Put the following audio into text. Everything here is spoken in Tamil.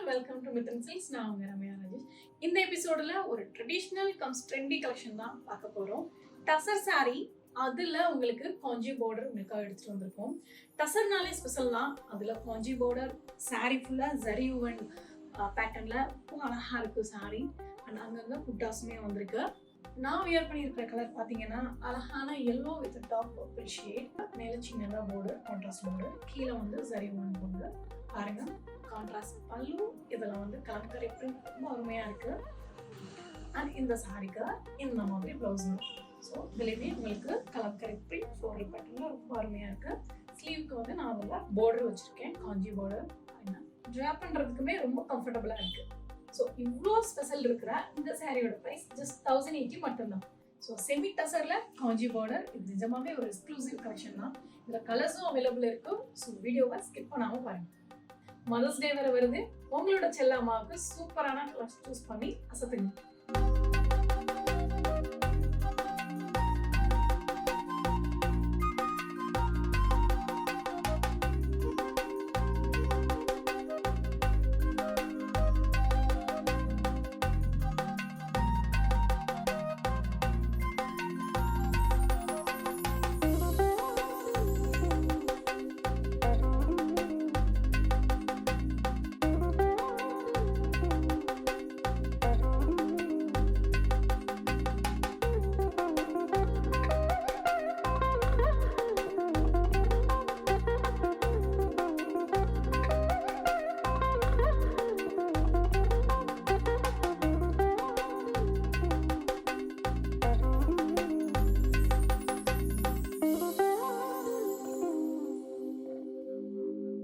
Welcome to Mitun silks. நான் உங்க ரம்யா ராஜேஷ். இந்த எபிசோடில் ஒரு ட்ரெடிஷ்னல் கம்ஸ் ட்ரெண்டி கலெக்ஷன் தான் பார்க்க போகிறோம். டசர் saree, அதில் உங்களுக்கு காஞ்சி பார்டர் உங்களுக்காக எடுத்துகிட்டு வந்திருக்கோம். டசர்னாலே ஸ்பெஷல் தான். அதில் காஞ்சி பார்டர் saree ஃபுல்லாக ஜரி வுவன் பேட்டர்னில் ரொம்ப அழகாக இருக்குது saree. அண்ட் அங்கங்கே புட்டாஸுமே வந்திருக்கு. நான் வியர் பண்ணியிருக்கிற கலர் பார்த்தீங்கன்னா அழகான yellow with top purple shade. மேலே சின்னதாக பார்டர், கான்ட்ராஸ்ட் பார்டர், கீழே வந்து ஜரி வுவன் பார்டர். பாருங்க, கான்ட்ராஸ்ட் பல்லு, இதெல்லாம் வந்து கலம்கரி பிரிண்ட் ரொம்ப அருமையாக இருக்குது. அண்ட் இந்த சாரிக்கு இந்த மாதிரி ப்ளவுஸ் வரும். ஸோ இதுலேயுமே உங்களுக்கு கலம்கரி பிரிண்ட் ஃப்ளோரல் பேட்டர்னில் ரொம்ப அருமையாக இருக்குது. ஸ்லீவுக்கு வந்து நான் அதில் பார்டர் வச்சுருக்கேன், காஞ்சி பார்டர். ட்ராப் பண்ணுறதுக்குமே ரொம்ப கம்ஃபர்டபுளாக இருக்குது. ஸோ இவ்வளோ ஸ்பெஷல் இருக்கிற இந்த சாரியோட ப்ரைஸ் ஜஸ்ட் 1080 மட்டும்தான். ஸோ செமி டசரில் காஞ்சி பார்டர், இது நிஜமாவே ஒரு எக்ஸ்க்ளூசிவ் கலெக்ஷன் தான். இதில் கலர்ஸும் அவைலபிள் இருக்கும். ஸோ வீடியோவை ஸ்கிப் பண்ணாமல் பாருங்கள். மதர்ஸ் டே வேற வருது. உங்களோட செல்ல அம்மாவுக்கு சூப்பரான கலர்ஸ் சூஸ் பண்ணி அசத்துங்க.